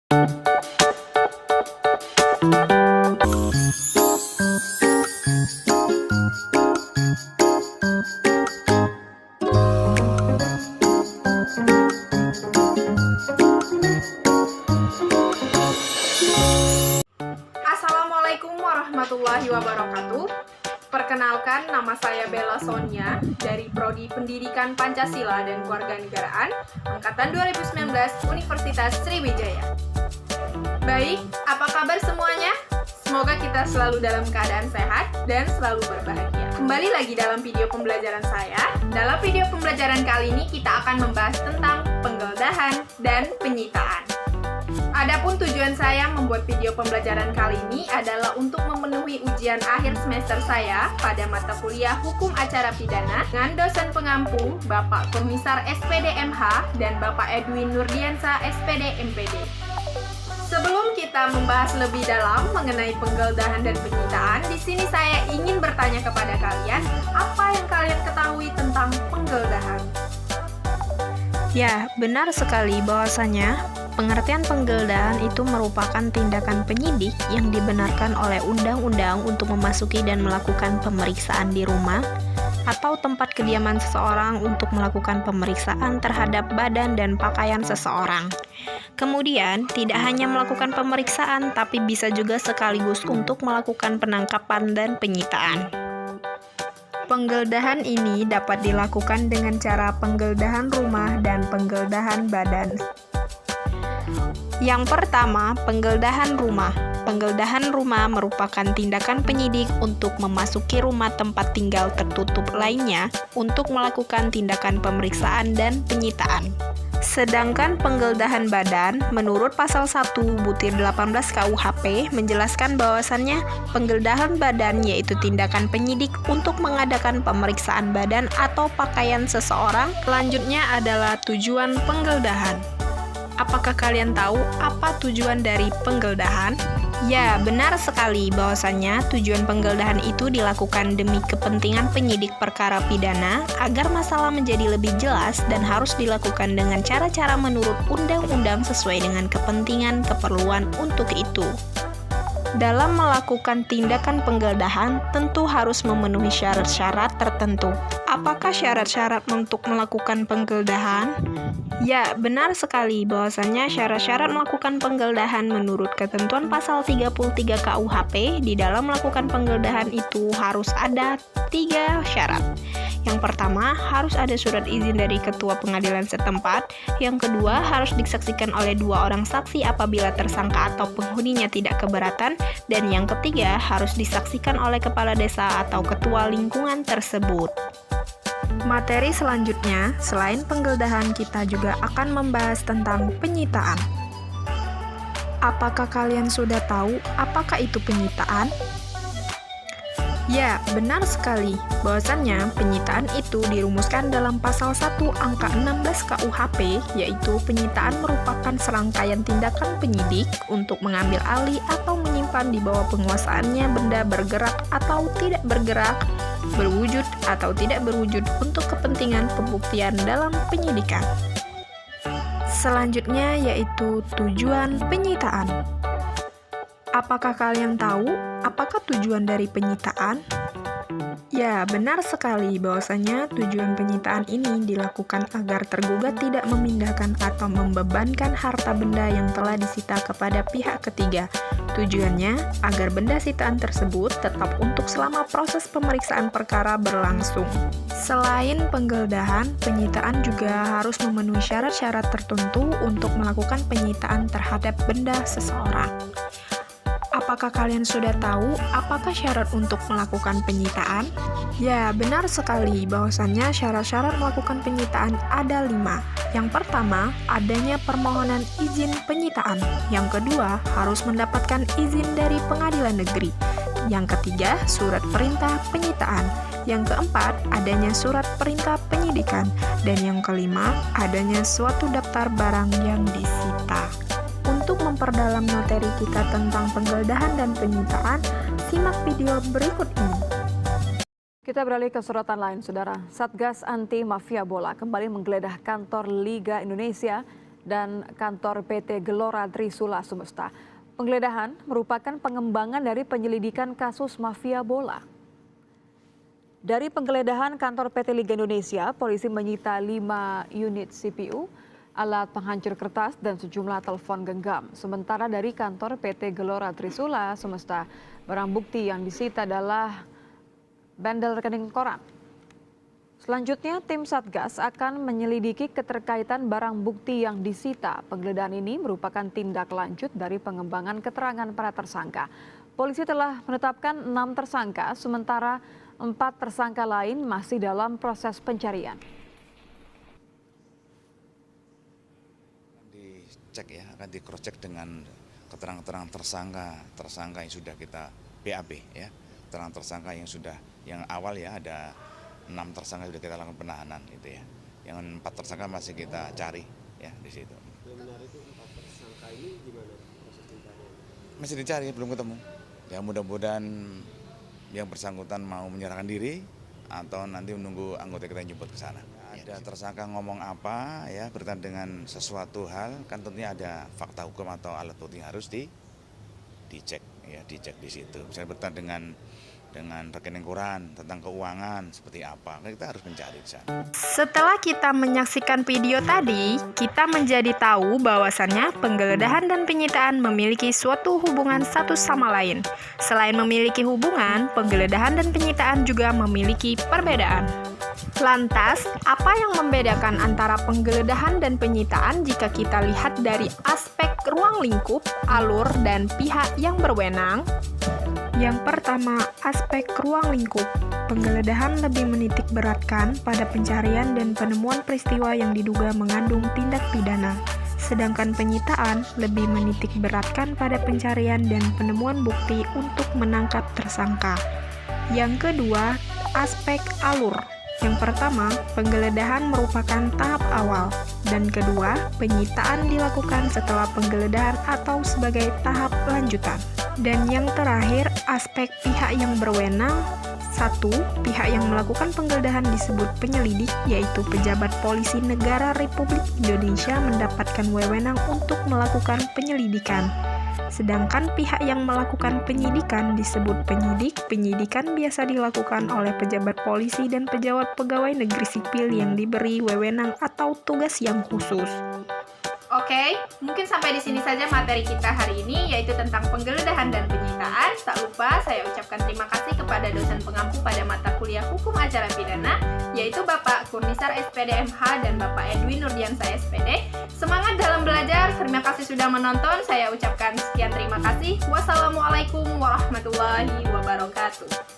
Assalamualaikum warahmatullahi wabarakatuh. Perkenalkan, nama saya Bella Sonia dari Prodi Pendidikan Pancasila dan Kewarganegaraan Angkatan 2019 Universitas Sriwijaya. Baik, apa kabar semuanya? Semoga kita selalu dalam keadaan sehat dan selalu berbahagia. Kembali lagi dalam video pembelajaran saya. Dalam video pembelajaran kali ini kita akan membahas tentang penggeledahan dan penyitaan. Adapun tujuan saya membuat video pembelajaran kali ini adalah untuk memenuhi ujian akhir semester saya pada mata kuliah Hukum Acara Pidana dengan dosen pengampu Bapak Komisar SPD MH dan Bapak Edwin Nurdiansa SPD MPD. Sebelum kita membahas lebih dalam mengenai penggeledahan dan penyitaan, di sini saya ingin bertanya kepada kalian, apa yang kalian ketahui tentang penggeledahan? Ya, benar sekali bahwasanya pengertian penggeledahan itu merupakan tindakan penyidik yang dibenarkan oleh undang-undang untuk memasuki dan melakukan pemeriksaan di rumah atau tempat kediaman seseorang untuk melakukan pemeriksaan terhadap badan dan pakaian seseorang. Kemudian, tidak hanya melakukan pemeriksaan, tapi bisa juga sekaligus untuk melakukan penangkapan dan penyitaan. Penggeledahan ini dapat dilakukan dengan cara penggeledahan rumah dan penggeledahan badan. Yang pertama, penggeledahan rumah. Penggeledahan rumah merupakan tindakan penyidik untuk memasuki rumah tempat tinggal tertutup lainnya untuk melakukan tindakan pemeriksaan dan penyitaan. Sedangkan penggeledahan badan, menurut pasal 1 butir 18 KUHP menjelaskan bahwasannya penggeledahan badan yaitu tindakan penyidik untuk mengadakan pemeriksaan badan atau pakaian seseorang. Selanjutnya adalah tujuan penggeledahan. Apakah kalian tahu apa tujuan dari penggeledahan? Ya, benar sekali bahwasannya tujuan penggeledahan itu dilakukan demi kepentingan penyidik perkara pidana agar masalah menjadi lebih jelas dan harus dilakukan dengan cara-cara menurut undang-undang sesuai dengan kepentingan keperluan untuk itu. Dalam melakukan tindakan penggeledahan, tentu harus memenuhi syarat-syarat tertentu. Apakah syarat-syarat untuk melakukan penggeledahan? Ya, benar sekali bahwasannya syarat-syarat melakukan penggeledahan menurut ketentuan pasal 33 KUHP di dalam melakukan penggeledahan itu harus ada 3 syarat. Yang pertama, harus ada surat izin dari ketua pengadilan setempat. Yang kedua, harus disaksikan oleh 2 orang saksi apabila tersangka atau penghuninya tidak keberatan. Dan yang ketiga, harus disaksikan oleh kepala desa atau ketua lingkungan tersebut. Materi selanjutnya, selain penggeledahan, kita juga akan membahas tentang penyitaan. Apakah kalian sudah tahu apakah itu penyitaan? Ya, benar sekali bahwasannya penyitaan itu dirumuskan dalam pasal 1 angka 16 KUHP, yaitu penyitaan merupakan serangkaian tindakan penyidik untuk mengambil alih atau menyimpan di bawah penguasaannya benda bergerak atau tidak bergerak, berwujud atau tidak berwujud untuk kepentingan pembuktian dalam penyidikan. Selanjutnya yaitu tujuan penyitaan. Apakah kalian tahu apakah tujuan dari penyitaan? Ya, benar sekali bahwasanya tujuan penyitaan ini dilakukan agar tergugat tidak memindahkan atau membebankan harta benda yang telah disita kepada pihak ketiga. Tujuannya agar benda sitaan tersebut tetap untuk selama proses pemeriksaan perkara berlangsung. Selain penggeledahan, penyitaan juga harus memenuhi syarat-syarat tertentu untuk melakukan penyitaan terhadap benda seseorang. Apakah kalian sudah tahu apakah syarat untuk melakukan penyitaan? Ya, benar sekali bahwasannya syarat-syarat melakukan penyitaan ada 5. Yang pertama, adanya permohonan izin penyitaan. Yang kedua, harus mendapatkan izin dari pengadilan negeri. Yang ketiga, surat perintah penyitaan. Yang keempat, adanya surat perintah penyidikan. Dan yang kelima, adanya suatu daftar barang yang disita. Untuk memperdalam materi kita tentang penggeledahan dan penyitaan, simak video berikut ini. Kita beralih ke sorotan lain, Saudara. Satgas Anti Mafia Bola kembali menggeledah kantor Liga Indonesia dan kantor PT Gelora Trisula Sumesta. Penggeledahan merupakan pengembangan dari penyelidikan kasus mafia bola. Dari penggeledahan kantor PT Liga Indonesia, polisi menyita 5 unit CPU, alat penghancur kertas, dan sejumlah telepon genggam. Sementara dari kantor PT Gelora Trisula Sumesta, barang bukti yang disita adalah bundle rekening koran. Selanjutnya, tim Satgas akan menyelidiki keterkaitan barang bukti yang disita. Penggeledahan ini merupakan tindak lanjut dari pengembangan keterangan para tersangka. Polisi telah menetapkan 6 tersangka, sementara 4 tersangka lain masih dalam proses pencarian. Dicek ya, akan di cross check dengan keterangan-keterangan tersangka yang sudah kita BAB ya, keterangan tersangka yang awal ya, ada 6 tersangka sudah kita lakukan penahanan gitu ya, yang 4 tersangka masih kita cari ya di situ. Benar itu 4 tersangka ini gimana proses pencarian? Masih dicari, belum ketemu. Ya mudah-mudahan yang bersangkutan mau menyerahkan diri atau nanti menunggu anggota kita yang jemput ke sana. Ada tersangka ngomong apa ya berkaitan dengan sesuatu hal, kan tentunya ada fakta hukum atau alat bukti yang harus dicek ya, dicek di situ. Misalnya berkaitan dengan rekening koran, tentang keuangan seperti apa, kita harus mencari di sana. Setelah kita menyaksikan video tadi, kita menjadi tahu bahwasannya penggeledahan dan penyitaan memiliki suatu hubungan satu sama lain. Selain memiliki hubungan, penggeledahan dan penyitaan juga memiliki perbedaan. Lantas, apa yang membedakan antara penggeledahan dan penyitaan jika kita lihat dari aspek ruang lingkup, alur, dan pihak yang berwenang? Yang pertama, aspek ruang lingkup. Penggeledahan lebih menitik beratkan pada pencarian dan penemuan peristiwa yang diduga mengandung tindak pidana. Sedangkan penyitaan lebih menitik beratkan pada pencarian dan penemuan bukti untuk menangkap tersangka. Yang kedua, aspek alur. Yang pertama, penggeledahan merupakan tahap awal, dan kedua, penyitaan dilakukan setelah penggeledahan atau sebagai tahap lanjutan. Dan yang terakhir, aspek pihak yang berwenang. 1. Pihak yang melakukan penggeledahan disebut penyelidik, yaitu pejabat polisi negara Republik Indonesia mendapatkan wewenang untuk melakukan penyelidikan. Sedangkan pihak yang melakukan penyidikan disebut penyidik. Penyidikan biasa dilakukan oleh pejabat polisi dan pejabat pegawai negeri sipil yang diberi wewenang atau tugas yang khusus. Oke, mungkin sampai di sini saja materi kita hari ini, yaitu tentang penggeledahan dan penyitaan. Tak lupa saya ucapkan terima kasih kepada dosen pengampu pada mata kuliah Hukum Acara Pidana, yaitu Bapak Kurnisar SPD MH dan Bapak Edwin Nurdiansa SPD. Semangat dalam belajar, terima kasih sudah menonton. Saya ucapkan sekian terima kasih. Wassalamualaikum warahmatullahi wabarakatuh.